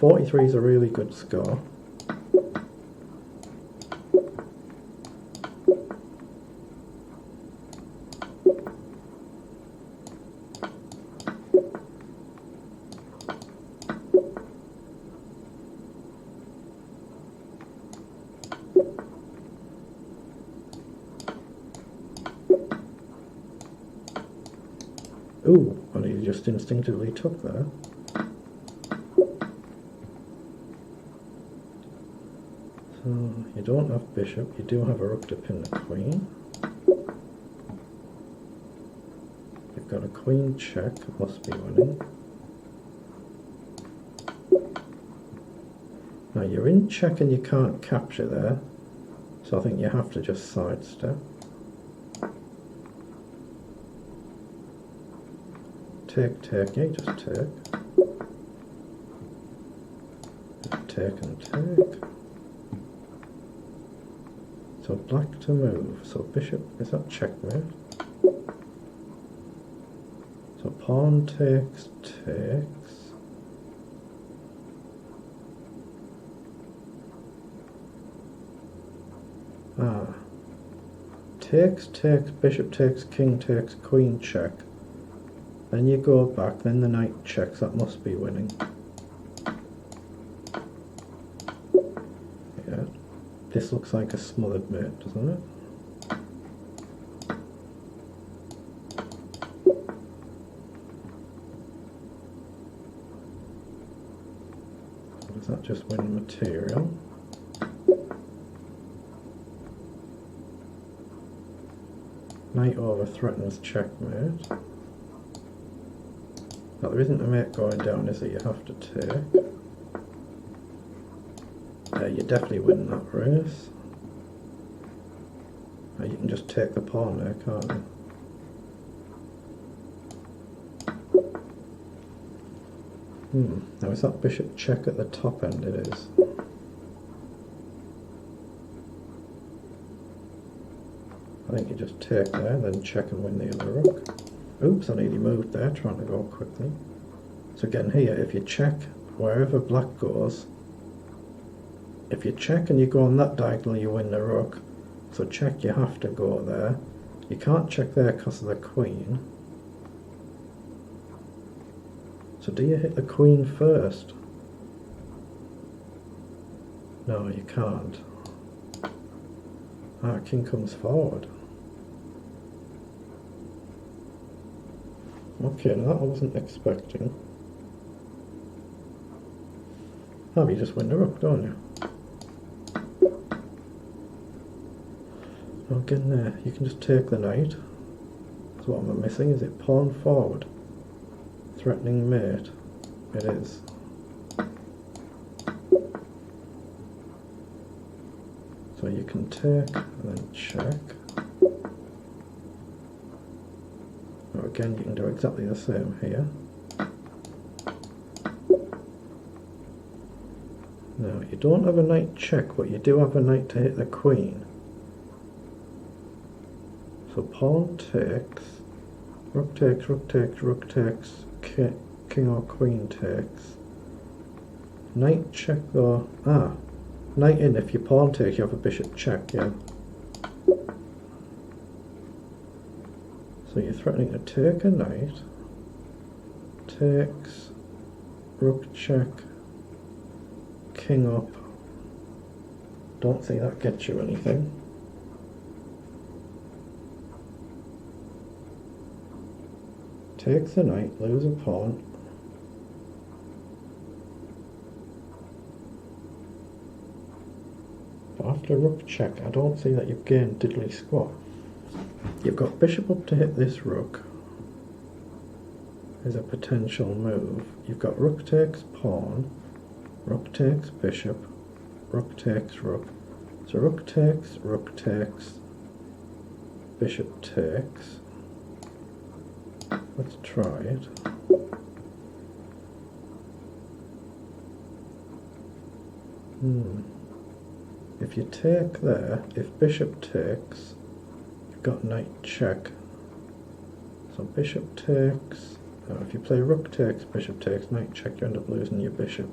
43 is a really good score. Ooh, and he just instinctively took there. So you don't have bishop, you do have a rook to pin the queen. You've got a queen check, it must be winning. Now you're in check and you can't capture there, so I think you have to just sidestep. Take, yeah, just take. Take and take. So black to move. So bishop, is that checkmate? So pawn takes, takes. Ah. Takes, takes, bishop takes, king takes, queen check. Then you go back, then the knight checks, that must be winning. Yeah, this looks like a smothered mate, doesn't it? Does that just win material? Knight over threatens checkmate. Now there isn't a mate going down, is there? You have to take. You definitely win that race. You can just take the pawn there, can't you? Now is that bishop check at the top end? It is. I think you just take there, then check and win the other rook. Oops, I nearly moved there, trying to go quickly. So again here, if you check wherever black goes, if you check and you go on that diagonal, you win the rook. So check, you have to go there. You can't check there because of the queen. So do you hit the queen first? No, you can't. Ah, king comes forward. Okay, now that I wasn't expecting. Oh, you just win the rook, don't you? Again there, you can just take the knight. So what am I missing? Is it pawn forward? Threatening mate? It is. So you can take and then check. Or again, you can do exactly the same here. Now, you don't have a knight check, but you do have a knight to hit the queen. So pawn takes, rook takes, rook takes, rook takes, king or queen takes. Knight check though. Ah, knight in. If your pawn takes, you have a bishop check, yeah. So you're threatening to take a knight. Takes, rook check, king up. Don't think that gets you anything. Takes the knight, lose a pawn. But after rook check, I don't see that you've gained diddly squat. You've got bishop up to hit this rook. There's a potential move. You've got rook takes pawn, rook takes bishop, rook takes rook. So rook takes, bishop takes. Let's try it. If you take there, if bishop takes, you've got knight check. So bishop takes, if you play rook takes, bishop takes, knight check, you end up losing your bishop.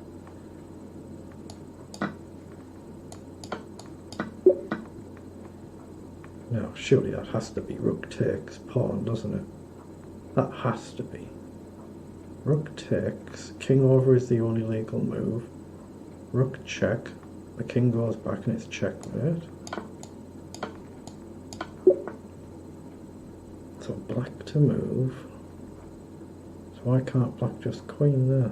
Now, surely that has to be rook takes pawn, doesn't it? That has to be. Rook takes, king over is the only legal move. Rook check, the king goes back and it's checkmate. So black to move. So why can't black just queen there?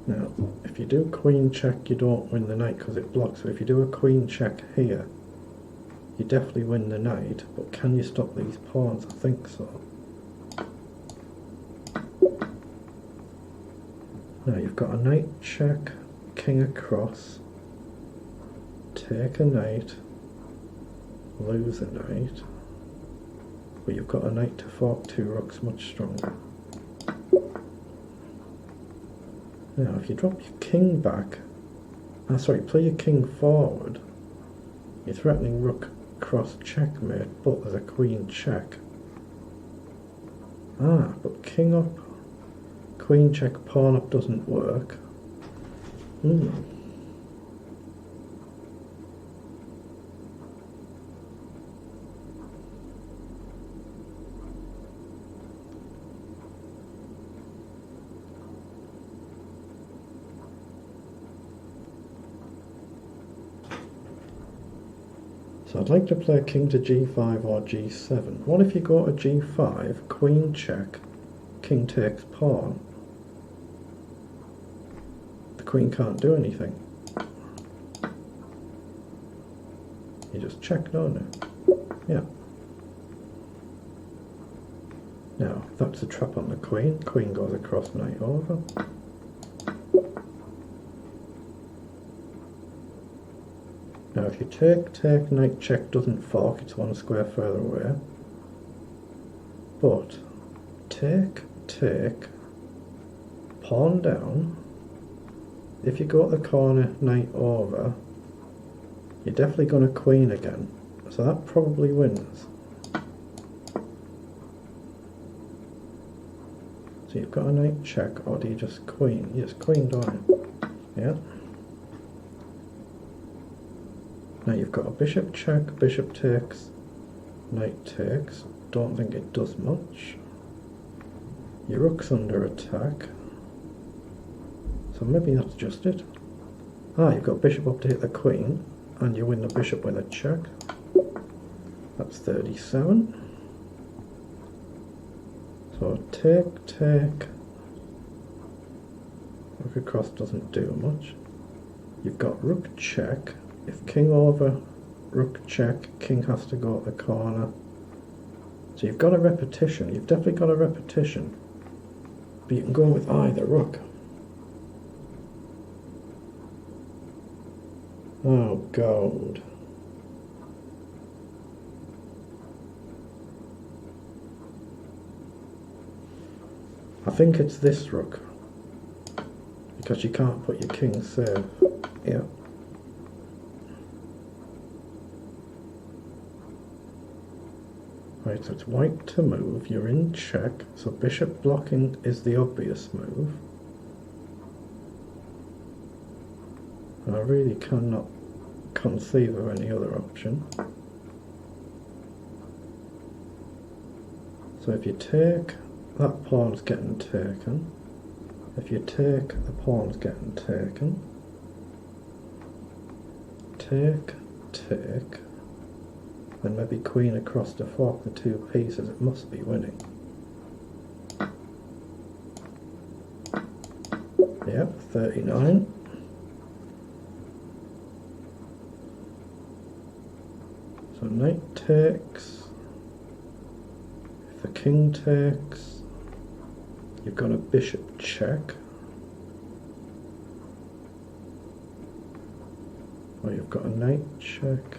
Now, if you do queen check, you don't win the knight because it blocks. So if you do a queen check here, you definitely win the knight. But can you stop these pawns? I think so. Now you've got a knight check, king across, take a knight, lose a knight. But you've got a knight to fork two rooks much stronger. Now, if you drop your king back, play your king forward, you're threatening rook cross checkmate, but there's a queen check. But king up, queen check, pawn up doesn't work. So I'd like to play king to g5 or g7. What if you go to g5, queen check, king takes pawn? The queen can't do anything. You just check, don't you? Yeah. Now, that's a trap on the queen. Queen goes across, knight over. Now if you take, knight check doesn't fork, it's one square further away. But take, pawn down. If you go to the corner, knight over, you're definitely going to queen again. So that probably wins. So you've got a knight check, or do you just queen? You just queen, don't you? Yeah. Now you've got a bishop check, bishop takes, knight takes. Don't think it does much. Your rook's under attack. So maybe that's just it. You've got bishop up to hit the queen, and you win the bishop with a check. That's 37. So take. Rook across doesn't do much. You've got rook check. If king over, rook check, king has to go at the corner. So you've got a repetition. You've definitely got a repetition. But you can go with either rook. Oh, gold. I think it's this rook. Because you can't put your king safe. Yeah. Right, so it's white to move, you're in check, so bishop blocking is the obvious move. I really cannot conceive of any other option. So if you take, that pawn's getting taken. If you take, the pawn's getting taken. Take. Then maybe queen across to fork the two pieces. It must be winning. Yep, 39. So knight takes. If the king takes, you've got a bishop check. Or you've got a knight check.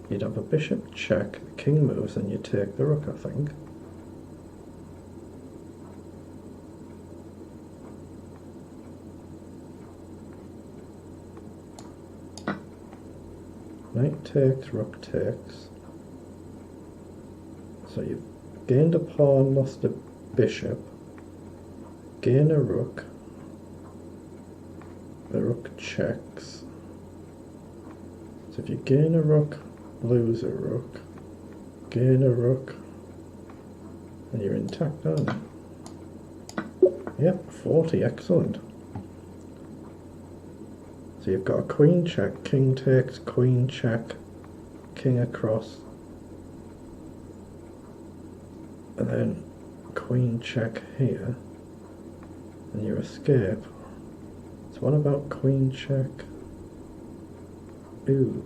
You'd have a bishop check, the king moves, and you take the rook, I think. Knight takes, rook takes. So you've gained a pawn, lost a bishop. gain a rook, the rook checks. So if you gain a rook, lose a rook, gain a rook, and you're intact, aren't you? Yep, 40, excellent. So you've got a queen check, king takes, queen check, king across, and then queen check here, and you escape. So what about queen check? Ooh.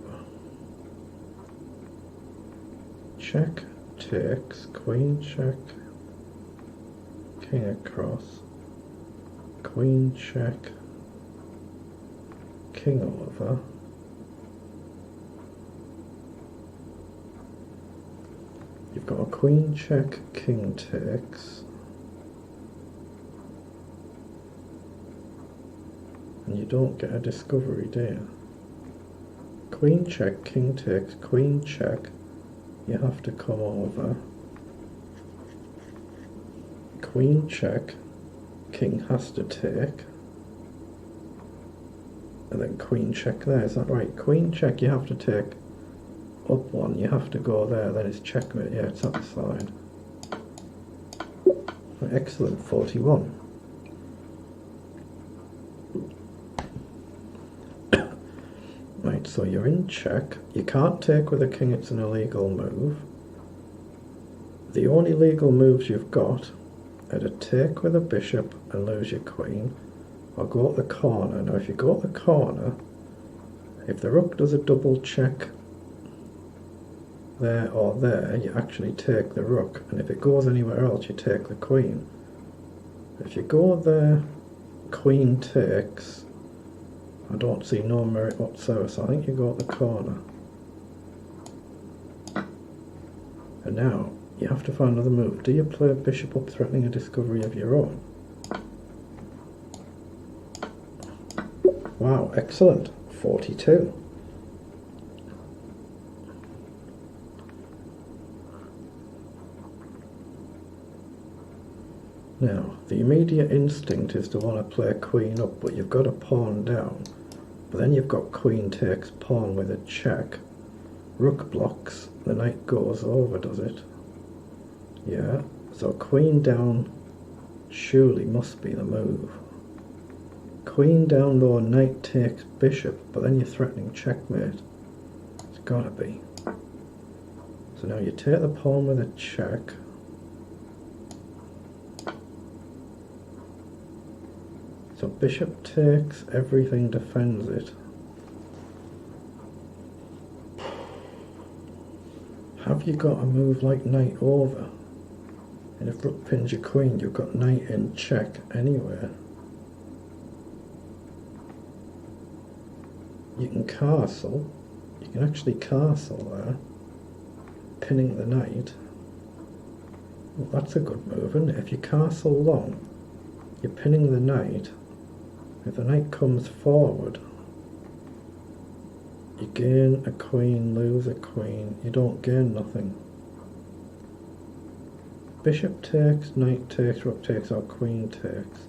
Check takes, queen check, king across, queen check, king over, you've got a queen check, king takes, and you don't get a discovery, do you? Queen check, king takes, queen check, you have to come over, queen check, king has to take, and then queen check there, is that right? Queen check, you have to take up one, you have to go there, then it's checkmate, yeah, it's that side. Excellent, 41. Right, so you're in check, you can't take with a king, it's an illegal move. The only legal moves you've got are to take with a bishop and lose your queen, or go to the corner. Now if you go to the corner, if the rook does a double check there or there, you actually take the rook, and if it goes anywhere else, you take the queen. If you go there, queen takes, I don't see no merit whatsoever, so I think you go to the corner. And now, you have to find another move. Do you play bishop up, threatening a discovery of your own? Wow, excellent. 42. Now, the immediate instinct is to want to play queen up, but you've got a pawn down. But then you've got queen takes pawn with a check. Rook blocks, the knight goes over, does it? Yeah, so queen down surely must be the move. Queen down though, knight takes bishop, but then you're threatening checkmate. It's gotta be. So now you take the pawn with a check. So bishop takes, everything defends it. Have you got a move like knight over? And if rook pins your queen, you've got knight in check anywhere. You can castle. You can actually castle there, pinning the knight. Well, that's a good move, isn't it? If you castle long, you're pinning the knight. If the knight comes forward, you gain a queen, lose a queen, you don't gain nothing. Bishop takes, knight takes, rook takes, or queen takes.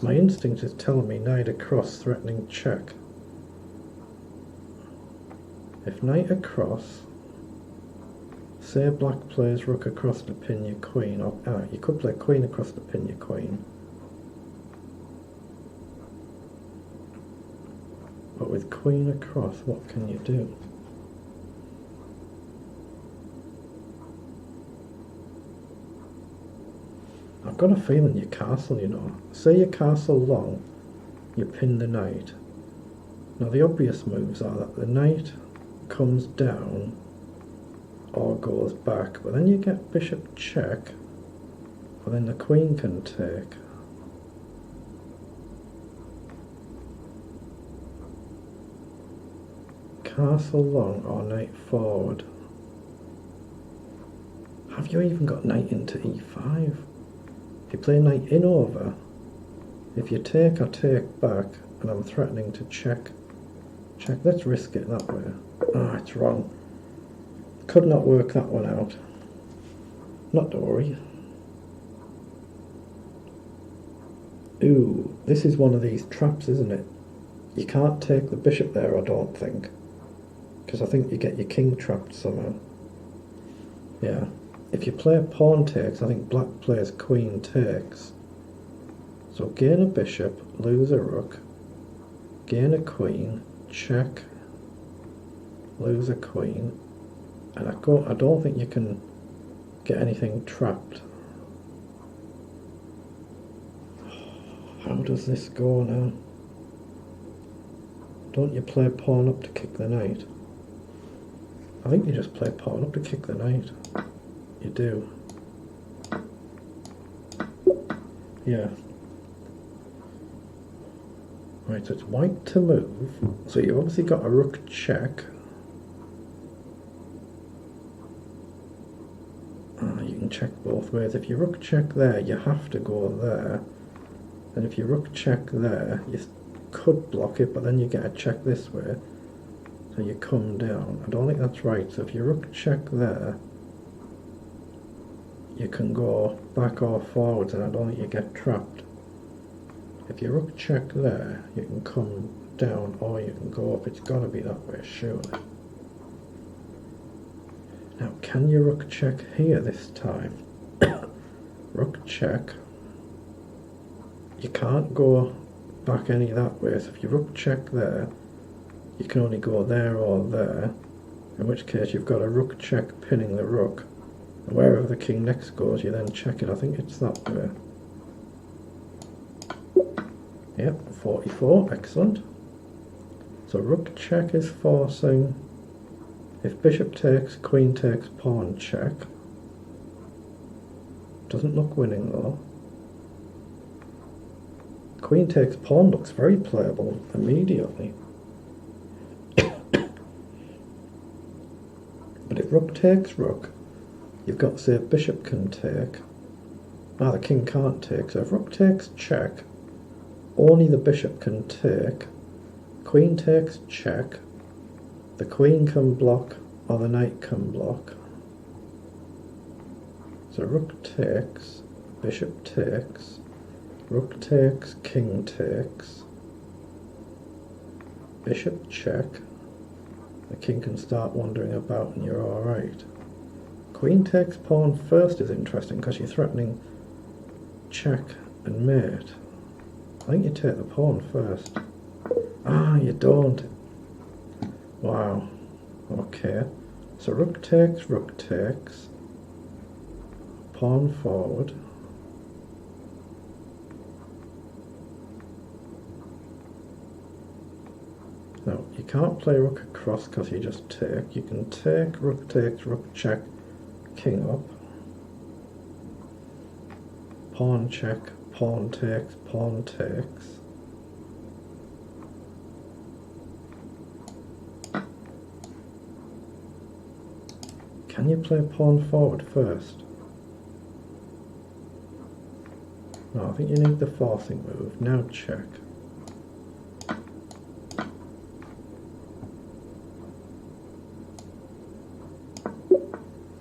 My instinct is telling me knight across, threatening check. If knight across, say black plays rook across to pin your queen, or you could play queen across to pin your queen. But with queen across, what can you do? I've got a feeling you castle, you know. Say you castle long, you pin the knight. Now the obvious moves are that the knight comes down or goes back, but then you get bishop check, but then the queen can take. Castle long or knight forward. Have you even got knight into e5? If you play knight in over, if you take or take back, and I'm threatening to check, let's risk it that way. Ah, it's wrong. Could not work that one out. Not to worry. Ooh, this is one of these traps, isn't it? You can't take the bishop there, I don't think. Because I think you get your king trapped somehow. Yeah. If you play pawn takes, I think black plays queen takes. So gain a bishop, lose a rook, gain a queen, check, lose a queen, and I don't think you can get anything trapped. How does this go now? Don't you play pawn up to kick the knight? I think you just play pawn up to kick the knight. You do. Yeah. Right, so it's white to move. So you've obviously got a rook check. You can check both ways. If you rook check there, you have to go there. And if you rook check there, you could block it, but then you get a check this way. So you come down. I don't think that's right. So if you rook check there, you can go back or forwards, and I don't think you get trapped. If you rook check there, you can come down or you can go up. It's got to be that way, surely. Now, can you rook check here this time? Rook check. You can't go back any that way, so if you rook check there, you can only go there or there, in which case you've got a rook check pinning the rook, and wherever the king next goes, you then check it. I think it's that way. Yep, 44, excellent. So rook check is forcing. If bishop takes, queen takes, pawn check. Doesn't look winning though. Queen takes pawn looks very playable immediately. But if rook takes rook, you've got to say bishop can take. The king can't take. So if rook takes check, only the bishop can take. Queen takes check. The queen can block or the knight can block. So rook takes, bishop takes, rook takes, king takes, bishop check. The king can start wandering about and you're alright. Queen takes pawn first is interesting because you're threatening check and mate. I think you take the pawn first. You don't. Wow. Okay. So rook takes, pawn forward. Now, you can't play rook across because you just take. You can take, rook takes, rook check, king up. Pawn check, pawn takes, pawn takes. Can you play pawn forward first? No, I think you need the forcing move. Now check.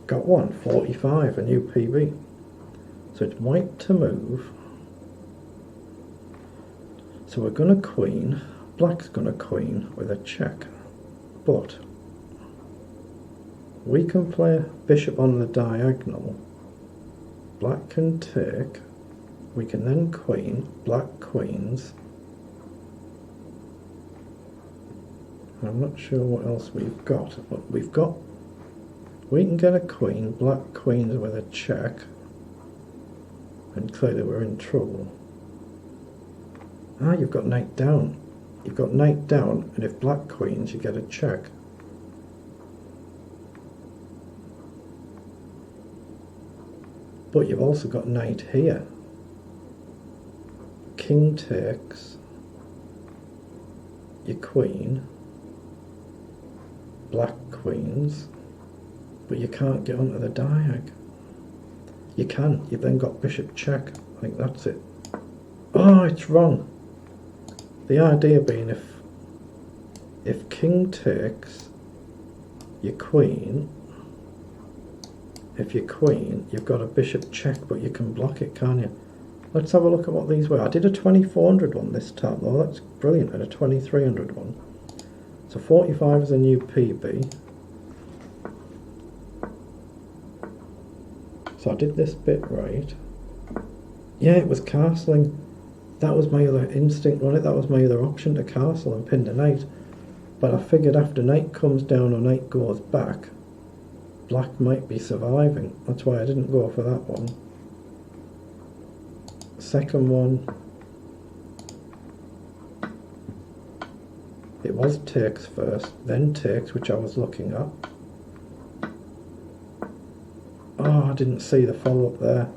Got one, 45, a new PB. So it's white to move. So we're going to queen. Black's going to queen with a check. But we can play bishop on the diagonal. Black can take. We can then queen. Black queens. I'm not sure what else we've got, but we can get a queen. Black queens with a check. And clearly we're in trouble. You've got knight down. You've got knight down, and if black queens, you get a check. But you've also got knight here. King takes. Your queen. Black queens. But you can't get onto the diag. You can. You've then got bishop check. I think that's it. Oh, it's wrong. The idea being if king takes your queen, if your queen, you've got a bishop check, but you can block it, can't you? Let's have a look at what these were. I did a 2400 one this time though, that's brilliant, and a 2300 one. So 45 is a new PB. So I did this bit right. Yeah, it was castling. That was my other instinct, wasn't it? That was my other option, to castle and pin the knight. But I figured after knight comes down or knight goes back, black might be surviving. That's why I didn't go for that one. Second one, it was takes first, then takes, which I was looking at. Oh, I didn't see the follow-up there.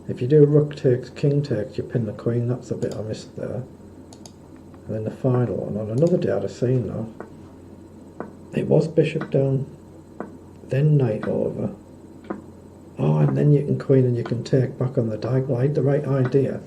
If you do rook takes, king takes, you pin the queen. That's the bit I missed there. And then the final one, on another day I'd have seen that. It was bishop down, then knight over. Oh, and then you can queen and you can take back on the diagonal. I had the right idea.